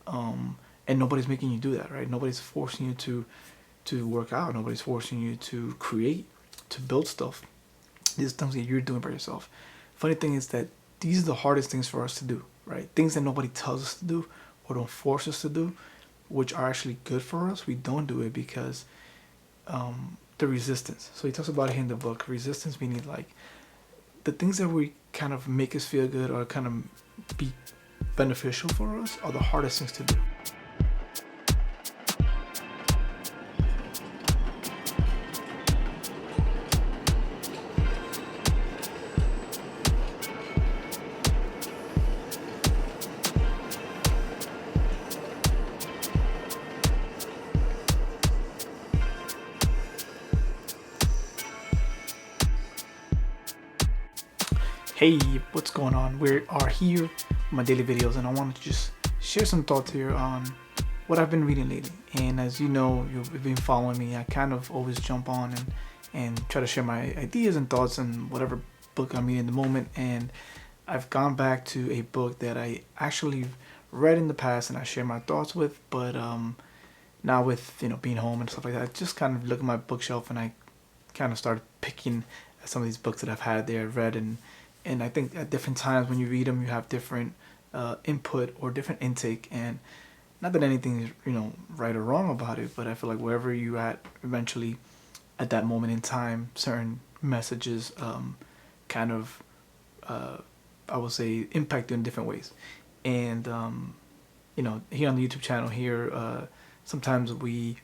And nobody's making you do that, right? Nobody's forcing you to work out. Nobody's forcing you to create, to build stuff. These are things that you're doing by yourself. Funny thing is that these are the hardest things for us to do, right? Things that nobody tells us to do or don't force us to do, which are actually good for us. We don't do it because the resistance. So he talks about it in the book. Resistance meaning like the things that we kind of make us feel good or kind of be beneficial for us are the hardest things to do. Hey, what's going on? We are here with my daily videos, and I want to just share some thoughts here on what I've been reading lately. And as you know, you've been following me, I kind of always jump on and try to share my ideas and thoughts on whatever book I'm reading in the moment. And I've gone back to a book that I actually read in the past and I share my thoughts with, but now with being home and stuff like that, I just kind of look at my bookshelf and I kind of started picking at some of these books that I've had there, read, and I think at different times when you read them, you have different input or different intake. And not that anything is right or wrong about it, but I feel like wherever you at, eventually, at that moment in time, certain messages kind of I would say impact you in different ways. And here on the YouTube channel here, sometimes whenever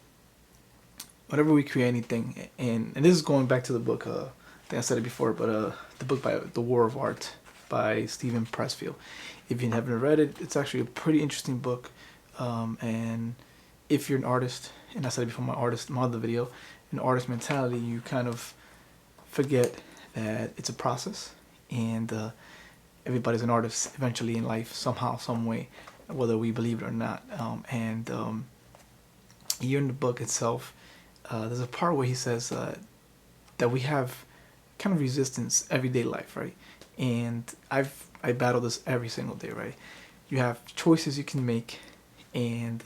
we create anything, and this is going back to the book. I think I said it before, but the book by The War of Art by Steven Pressfield. If you haven't read it, it's actually a pretty interesting book. And if you're an artist, and I said it before, my other video, an artist mentality, you kind of forget that it's a process, and everybody's an artist eventually in life, somehow, some way, whether we believe it or not. And here in the book itself, there's a part where he says that we have kind of resistance everyday life, right? And I battle this every single day, right? You have choices you can make, and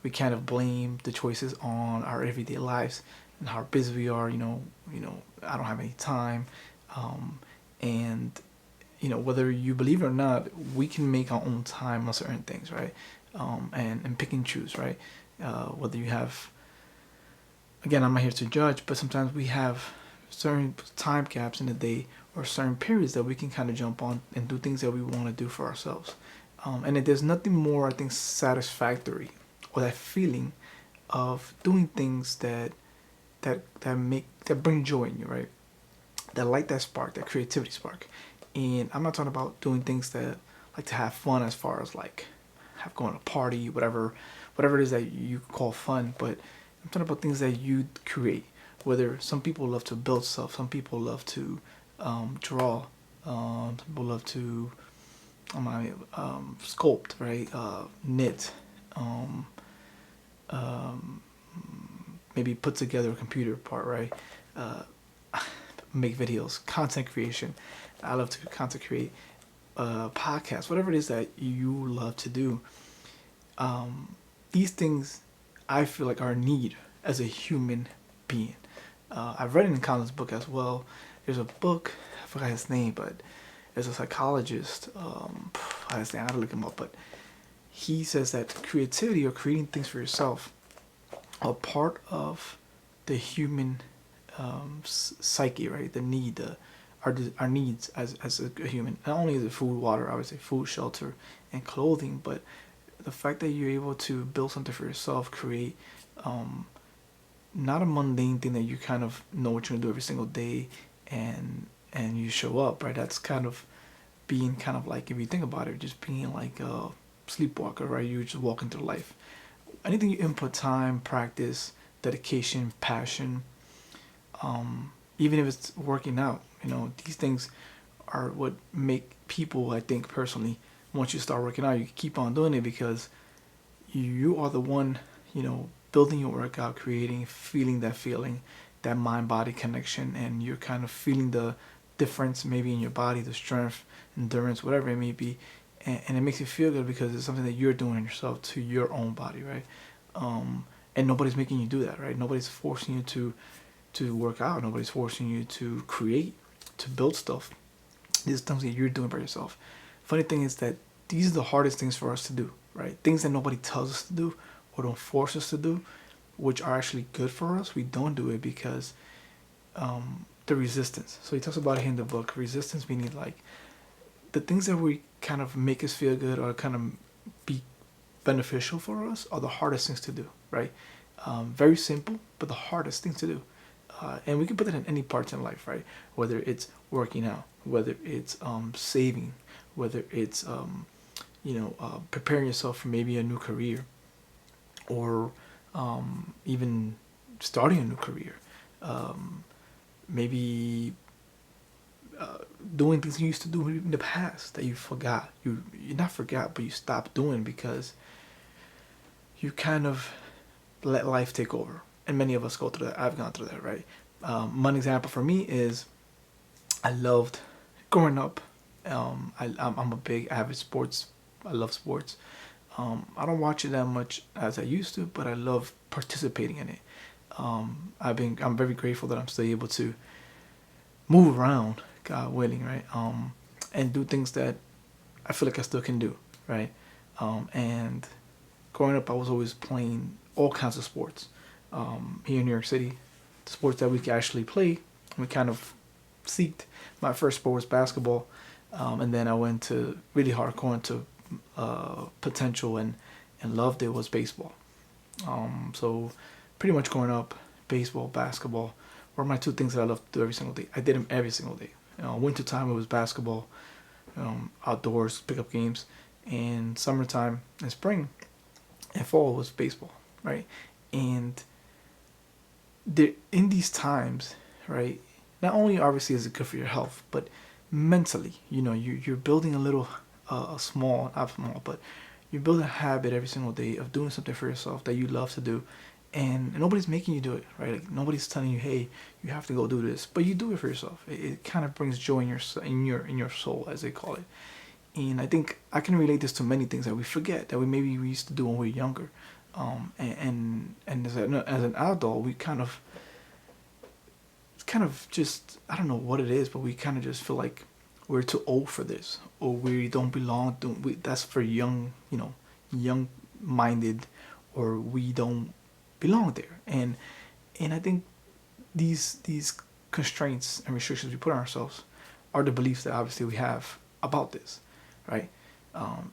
we kind of blame the choices on our everyday lives and how busy we are. I don't have any time, and whether you believe it or not, we can make our own time on certain things, right? And pick and choose, right? Whether you have, again, I'm not here to judge, but sometimes we have certain time gaps in the day or certain periods that we can kind of jump on and do things that we want to do for ourselves. And there's nothing more, I think, satisfactory, or that feeling of doing things that bring joy in you, right? That light that spark, that creativity spark. And I'm not talking about doing things that like to have fun, as far as like going to a party, whatever it is that you call fun, but I'm talking about things that you create. Whether some people love to build stuff, some people love to draw, some people love to sculpt, right? Knit, maybe put together a computer part, right? Make videos, content creation. I love to content create, podcasts, whatever it is that you love to do. These things I feel like are a need as a human being. I've read it in Colin's book as well. There's a book, I forgot his name, but there's a psychologist. I gotta look him up, but he says that creativity or creating things for yourself are part of the human psyche, right? The need, our needs as a human. Not only is it food, water, I would say food, shelter, and clothing, but the fact that you're able to build something for yourself, create not a mundane thing that you kind of know what you're gonna do every single day, and you show up, right? That's kind of being kind of like, if you think about it, just being like a sleepwalker, right? You just walk into life. Anything you input time, practice, dedication, passion, even if it's working out, these things are what make people, I think personally, once you start working out, you keep on doing it because you are the one, building your workout, creating, feeling that feeling, that mind-body connection, and you're kind of feeling the difference maybe in your body, the strength, endurance, whatever it may be, and it makes you feel good because it's something that you're doing yourself to your own body, right? And nobody's making you do that, right? Nobody's forcing you to work out. Nobody's forcing you to create, to build stuff. These are things that you're doing by yourself. Funny thing is that these are the hardest things for us to do, right? Things that nobody tells us to do or don't force us to do, which are actually good for us. We don't do it because the resistance. So he talks about it in the book. Resistance meaning like the things that we kind of make us feel good or kind of be beneficial for us are the hardest things to do, right? Very simple, but the hardest things to do. And we can put that in any parts in life, right? Whether it's working out, whether it's saving, whether it's preparing yourself for maybe a new career, or even starting a new career. Maybe doing things you used to do in the past that you forgot. You not forgot, but you stopped doing because you kind of let life take over. And many of us go through that. I've gone through that, right? One example for me is I loved growing up. I'm a big avid sports. I love sports. I don't watch it that much as I used to, but I love participating in it. I'm very grateful that I'm still able to move around, God willing, right? And do things that I feel like I still can do, right? And growing up, I was always playing all kinds of sports. Here in New York City, the sports that we could actually play, we kind of seeked. My first sport was basketball, and then I went to really hardcore into potential and loved it was baseball. So pretty much growing up, baseball, basketball were my two things that I loved to do every single day. I did them every single day. Winter time it was basketball, outdoors, pickup games, and summertime and spring and fall was baseball, right? And in these times, right, not only obviously is it good for your health, but mentally, you're building a little, not small, but you build a habit every single day of doing something for yourself that you love to do, and nobody's making you do it, right? Like nobody's telling you, hey, you have to go do this, but you do it for yourself. It kind of brings joy in your soul, as they call it. And I think I can relate this to many things that we forget that we used to do when we were younger. And as an adult, we kind of just, I don't know what it is, but we kind of just feel like we're too old for this, or we don't belong to. That's for young minded, or we don't belong there. And I think these constraints and restrictions we put on ourselves are the beliefs that obviously we have about this, right?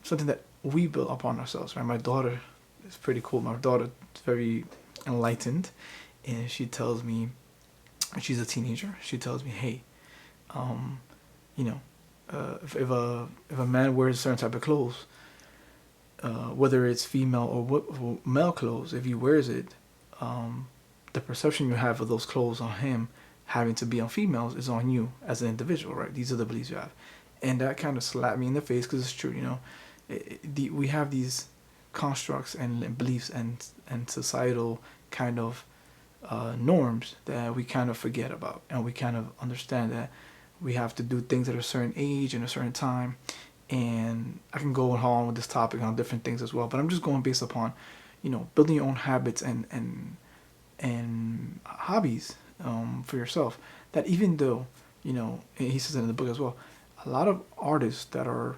Something that we built upon ourselves, right? My daughter is pretty cool. My daughter is very enlightened, and she tells me, she's a teenager. She tells me, hey, if a man wears a certain type of clothes, whether it's female or male clothes, if he wears it, the perception you have of those clothes on him having to be on females is on you as an individual, right? These are the beliefs you have. And that kind of slapped me in the face because it's true, we have these constructs and beliefs and societal kind of norms that we kind of forget about, and we kind of understand that we have to do things at a certain age and a certain time. And I can go on with this topic on different things as well, but I'm just going based upon building your own habits and hobbies for yourself. That even though he says it in the book as well, a lot of artists that are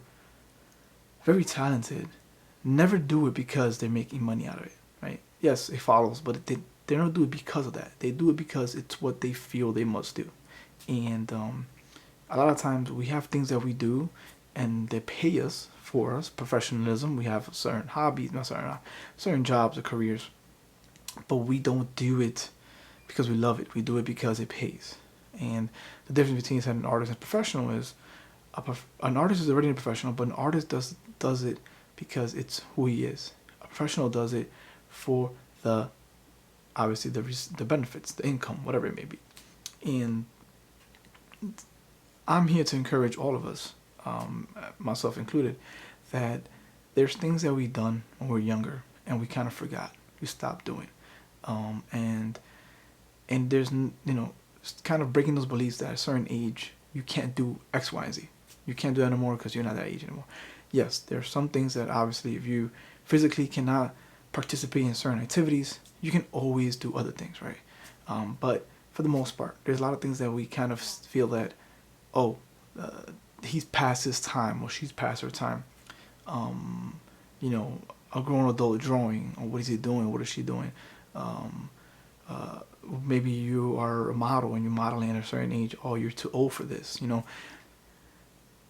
very talented never do it because they're making money out of it, right? Yes, it follows, but they don't do it because of that. They do it because it's what they feel they must do. And a lot of times we have things that we do and they pay us for us, professionalism. We have certain hobbies, certain jobs or careers, but we don't do it because we love it. We do it because it pays. And the difference between an artist and a professional is an artist is already a professional, but an artist does it because it's who he is. A professional does it for obviously the benefits, the income, whatever it may be. And I'm here to encourage all of us, myself included, that there's things that we've done when we were younger and we kind of forgot. We stopped doing. And there's, kind of breaking those beliefs that at a certain age you can't do X, Y, and Z. You can't do that anymore because you're not that age anymore. yes, there are some things that obviously if you physically cannot participate in certain activities, you can always do other things, right? But for the most part, there's a lot of things that we kind of feel that, oh, he's past his time or she's past her time. You know, a grown adult drawing, or what is he doing? What is she doing? Maybe you are a model and you're modeling at a certain age. Oh, you're too old for this. You know,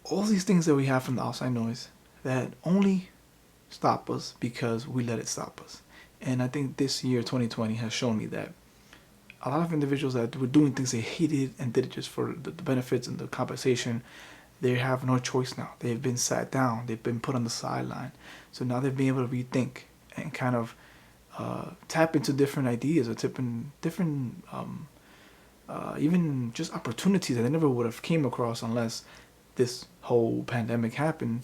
all these things that we have from the outside noise that only stop us because we let it stop us. And I think this year, 2020, has shown me that a lot of individuals that were doing things they hated and did it just for the benefits and the compensation, they have no choice now. They've been sat down. They've been put on the sideline. So now they've been able to rethink and kind of tap into different ideas or different even just opportunities that they never would have came across unless this whole pandemic happened.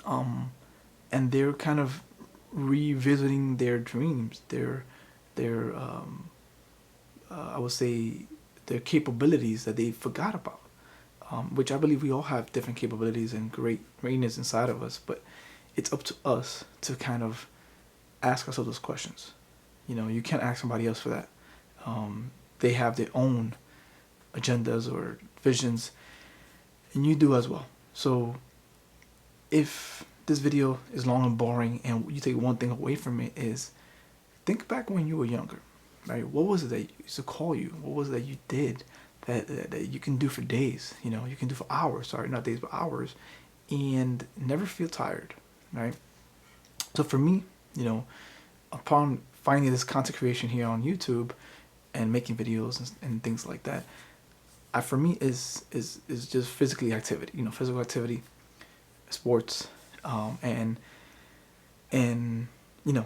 And they're kind of revisiting their dreams, their I would say their capabilities that they forgot about. Which I believe we all have different capabilities and greatness inside of us, but it's up to us to kind of ask ourselves those questions. You know, you can't ask somebody else for that. They have their own agendas or visions, and you do as well. So if this video is long and boring and you take one thing away from it, is think back when you were younger, right? What was it that used to call you? What was it that you did that you can do for days? You know, you can do for hours, sorry, not days, but hours, and never feel tired, right? So for me, you know, upon finding this content creation here on YouTube and making videos and things like that, for me is just physically activity, you know, physical activity, sports, and you know,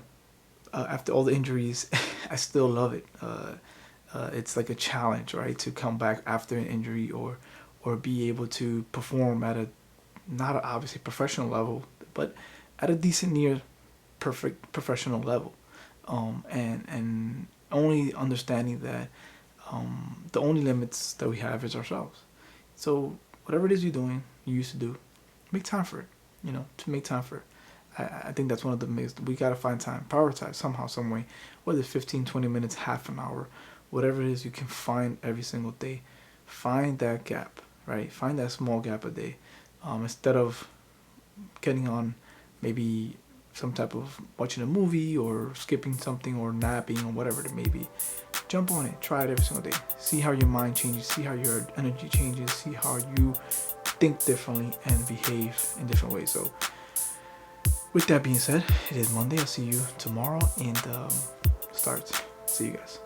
after all the injuries, I still love it. It's like a challenge, right, to come back after an injury or be able to perform at a not a, obviously professional level, but at a decent near perfect professional level, and only understanding that the only limits that we have is ourselves. So whatever it is you're doing, you used to do, make time for it. You know, to make time for it. I think that's one of the biggest. We gotta find time, prioritize somehow, some way, whether it's 15, 20 minutes, half an hour, whatever it is you can find every single day. Find that gap, right? Find that small gap a day, instead of getting on maybe some type of watching a movie or skipping something or napping or whatever it may be. Jump on it, try it every single day. See how your mind changes, see how your energy changes, see how you think differently and behave in different ways. So with that being said, it is Monday. I'll see you tomorrow and starts. See you guys.